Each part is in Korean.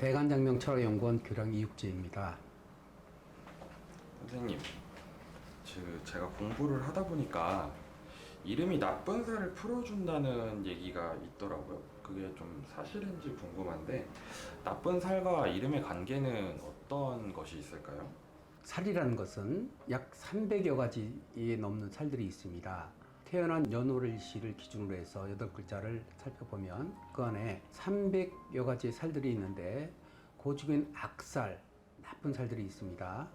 대관장명 철학연구원 교장 이육재입니다. 선생님, 제가 공부를 하다 보니까 이름이 나쁜 살을 풀어준다는 얘기가 있더라고요. 그게 좀 사실인지 궁금한데, 나쁜 살과 이름의 관계는 어떤 것이 있을까요? 살이라는 것은 약 300여 가지에 넘는 살들이 있습니다. 태어난 연월일시를 기준으로 해서 8글자를 살펴보면 그 안에 300여 가지의 살들이 있는데 그 중엔 악살, 나쁜 살들이 있습니다.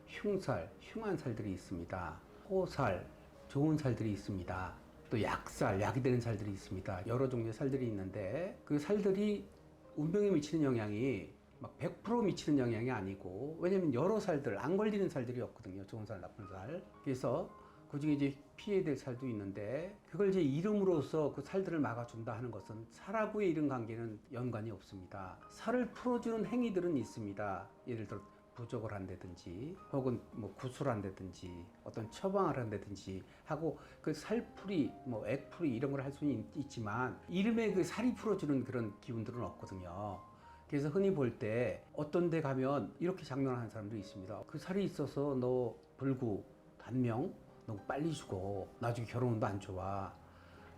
흉살, 흉한 살들이 있습니다. 호살, 좋은 살들이 있습니다. 또 약살, 약이 되는 살들이 있습니다. 여러 종류의 살들이 있는데 그 살들이 운명에 미치는 영향이 막 100% 미치는 영향이 아니고, 왜냐면 여러 살들, 안 걸리는 살들이 없거든요. 좋은 살, 나쁜 살. 그래서 그 중에 이제 피해야 될 살도 있는데, 그걸 이제 이름으로써 그 살들을 막아준다 하는 것은 살하고의 이런 관계는 연관이 없습니다. 살을 풀어주는 행위들은 있습니다. 예를 들어 부적을 한다든지, 혹은 뭐 구술 한다든지, 어떤 처방을 한다든지 하고 그 살풀이, 뭐 액풀이 이런 걸 할 수는 있지만, 이름에 그 살이 풀어주는 그런 기운들은 없거든요. 그래서 흔히 볼 때 어떤 데 가면 이렇게 장명하는 사람도 있습니다. 그 살이 있어서 너 불구, 단명, 너무 빨리 죽어. 나중에 결혼도 안 좋아.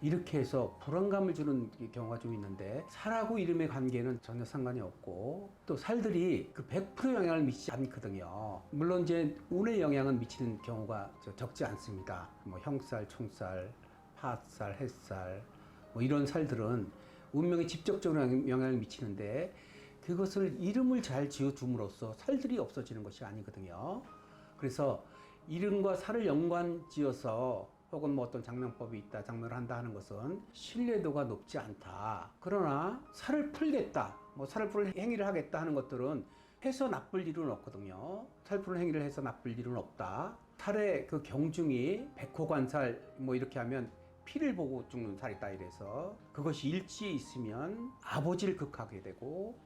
이렇게 해서 불안감을 주는 경우가 좀 있는데, 살하고 이름의 관계는 전혀 상관이 없고, 또 살들이 그 100% 영향을 미치지 않거든요. 물론 이제 운의 영향은 미치는 경우가 적지 않습니다. 뭐 형살, 총살, 파살, 햇살, 뭐 이런 살들은 운명에 직접적으로 영향을 미치는데, 그것을 이름을 잘 지어줌으로써 살들이 없어지는 것이 아니거든요. 그래서 이름과 살을 연관 지어서 혹은 뭐 어떤 장명법이 있다, 장명을 한다 하는 것은 신뢰도가 높지 않다. 그러나 살을 풀겠다, 뭐 살을 풀 행위를 하겠다 하는 것들은 해서 나쁠 일은 없거든요. 살 푸는 행위를 해서 나쁠 일은 없다. 살의 그 경중이 백호관살 뭐 이렇게 하면 피를 보고 죽는 살이다 이래서, 그것이 일치에 있으면 아버지를 극하게 되고,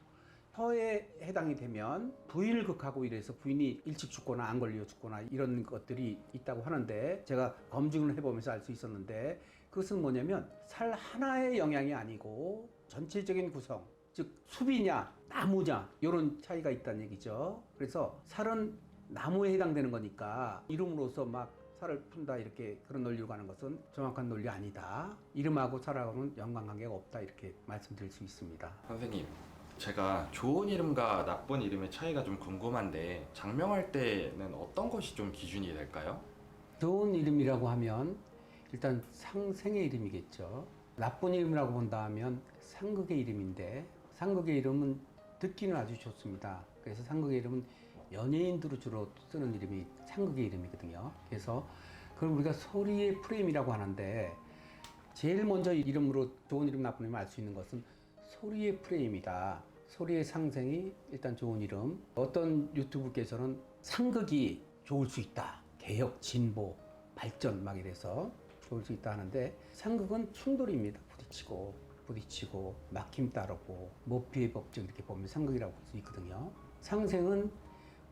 혀에 해당이 되면 부인을 극하고 이래서 부인이 일찍 죽거나 안 걸려 죽거나 이런 것들이 있다고 하는데, 제가 검증을 해보면서 알 수 있었는데, 그것은 뭐냐면 살 하나의 영향이 아니고 전체적인 구성, 즉 숲이냐 나무냐 이런 차이가 있다는 얘기죠. 그래서 살은 나무에 해당되는 거니까 이름으로서 막 살을 푼다 이렇게 그런 논리로 가는 것은 정확한 논리 아니다. 이름하고 살하고는 연관관계가 없다 이렇게 말씀드릴 수 있습니다. 선생님, 제가 좋은 이름과 나쁜 이름의 차이가 좀 궁금한데, 장명할 때는 어떤 것이 좀 기준이 될까요? 좋은 이름이라고 하면 일단 상생의 이름이겠죠. 나쁜 이름이라고 본다 하면 상극의 이름인데, 상극의 이름은 듣기는 아주 좋습니다. 그래서 상극의 이름은 연예인들로 주로 쓰는 이름이 상극의 이름이거든요. 그래서 그걸 우리가 소리의 프레임이라고 하는데, 제일 먼저 이름으로 좋은 이름, 나쁜 이름을 알 수 있는 것은 소리의 프레임이다. 소리의 상생이 일단 좋은 이름. 어떤 유튜브께서는 상극이 좋을 수 있다. 개혁, 진보, 발전 막 이래서 좋을 수 있다 하는데, 상극은 충돌입니다. 부딪히고 막힘 따르고 모피의 법칙 이렇게 보면 상극이라고 볼 수 있거든요. 상생은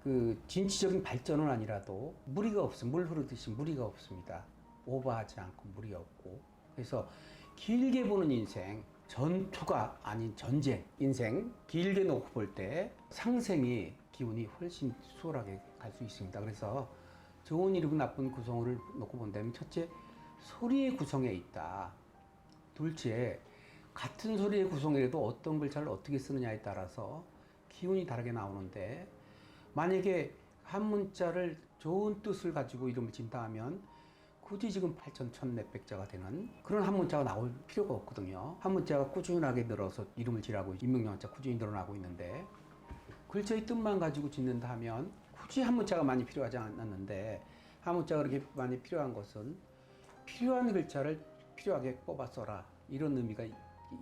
그 진취적인 발전은 아니라도 무리가 없어요. 물 흐르듯이 무리가 없습니다. 오버하지 않고 무리가 없고. 그래서 길게 보는 인생, 전투가 아닌 전쟁, 인생 길게 놓고 볼 때 상생이 기운이 훨씬 수월하게 갈 수 있습니다. 그래서 좋은 이름, 나쁜 구성을 놓고 본다면, 첫째, 소리의 구성에 있다. 둘째, 같은 소리의 구성이라도 어떤 글자를 어떻게 쓰느냐에 따라서 기운이 다르게 나오는데, 만약에 한 문자를 좋은 뜻을 가지고 이름을 짓다 하면 굳이 지금 8,100자가 되는 그런 한 문자가 나올 필요가 없거든요. 한 문자가 꾸준하게 늘어서 이름을 지라고 임명령자 꾸준히 늘어나고 있는데, 글자의 뜻만 가지고 짓는다 하면 굳이 한 문자가 많이 필요하지 않았는데, 한 문자가 그렇게 많이 필요한 것은 필요한 글자를 필요하게 뽑아 써라, 이런 의미가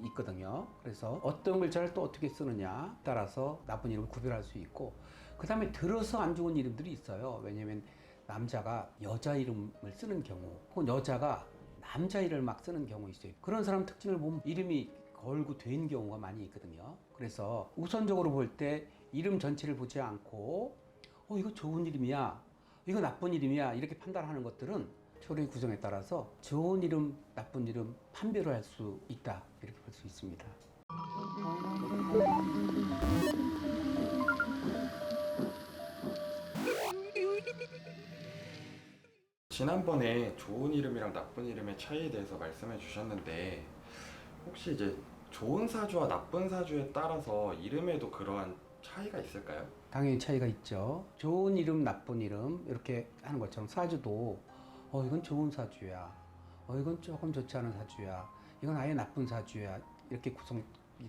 있거든요. 그래서 어떤 글자를 또 어떻게 쓰느냐 따라서 나쁜 이름을 구별할 수 있고, 그 다음에 들어서 안 좋은 이름들이 있어요. 왜냐면 남자가 여자 이름을 쓰는 경우, 혹은 여자가 남자 이름을 막 쓰는 경우 있어요. 그런 사람 특징을 보면 이름이 걸고 된 경우가 많이 있거든요. 그래서 우선적으로 볼 때 이름 전체를 보지 않고 이거 좋은 이름이야, 이거 나쁜 이름이야 이렇게 판단하는 것들은 표리 구성에 따라서 좋은 이름, 나쁜 이름 판별을 할 수 있다 이렇게 볼 수 있습니다. 지난번에 좋은 이름이랑 나쁜 이름의 차이에 대해서 말씀해 주셨는데 혹시 이제 좋은 사주와 나쁜 사주에 따라서 이름에도 그러한 차이가 있을까요? 당연히 차이가 있죠. 좋은 이름, 나쁜 이름 이렇게 하는 것처럼 사주도 이건 좋은 사주야, 이건 조금 좋지 않은 사주야, 이건 아예 나쁜 사주야 이렇게 구성이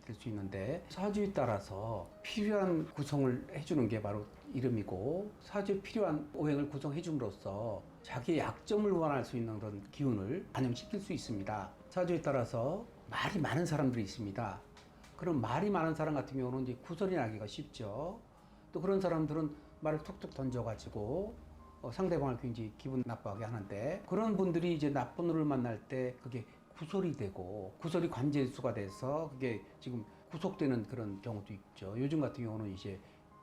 될 수 있는데 사주에 따라서 필요한 구성을 해주는 게 바로 이름이고 사주에 필요한 오행을 구성해 줌으로써 자기의 약점을 보완할 수 있는 그런 기운을 반영시킬 수 있습니다. 사주에 따라서 말이 많은 사람들이 있습니다. 그럼 말이 많은 사람 같은 경우는 이제 구설이 나기가 쉽죠. 또 그런 사람들은 말을 툭툭 던져가지고 상대방을 굉장히 기분 나빠하게 하는데 그런 분들이 이제 나쁜 운을 만날 때 그게 구설이 되고 구설이 관재수가 돼서 그게 지금 구속되는 그런 경우도 있죠. 요즘 같은 경우는 이제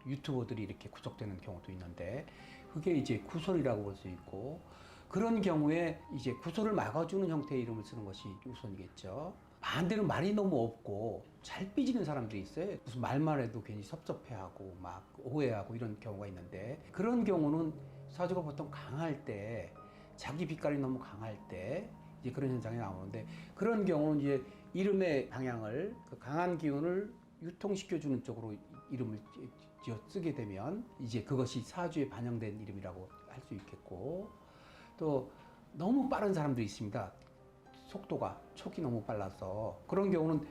유튜버들이 이렇게 구속되는 경우도 있는데 그게 이제 구설이라고 볼 수 있고 그런 경우에 이제 구설을 막아주는 형태의 이름을 쓰는 것이 우선이겠죠. 반대로 말이 너무 없고 잘 삐지는 사람들이 있어요. 무슨 말만 해도 괜히 섭섭해하고 막 오해하고 이런 경우가 있는데 그런 경우는 사주가 보통 강할 때 자기 빛깔이 너무 강할 때 이제 그런 현상이 나오는데 그런 경우는 이제 이름의 방향을 그 강한 기운을 유통시켜주는 쪽으로 이름을 지어 쓰게 되면 이제 그것이 사주에 반영된 이름이라고 할 수 있겠고 또 너무 빠른 사람들이 있습니다. 속도가 촉이 너무 빨라서 그런 경우는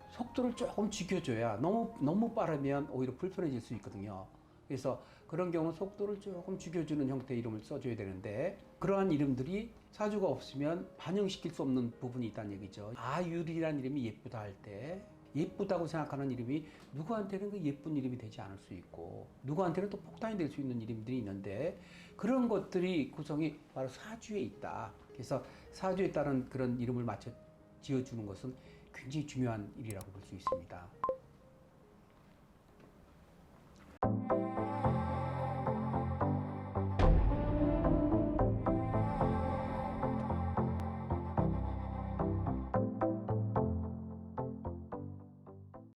속도를 조금 죽여줘야 너무 빠르면 오히려 불편해질 수 있거든요. 그래서 그런 경우는 속도를 조금 죽여주는 형태의 이름을 써줘야 되는데 그러한 이름들이 사주가 없으면 반영시킬 수 없는 부분이 있다는 얘기죠. 아유리라는 이름이 예쁘다 할 때 예쁘다고 생각하는 이름이 누구한테는 그 예쁜 이름이 되지 않을 수 있고 누구한테는 또 폭탄이 될 수 있는 이름들이 있는데 그런 것들이 구성이 바로 사주에 있다. 그래서 사주에 따른 그런 이름을 맞춰 지어주는 것은 굉장히 중요한 일이라고 볼 수 있습니다.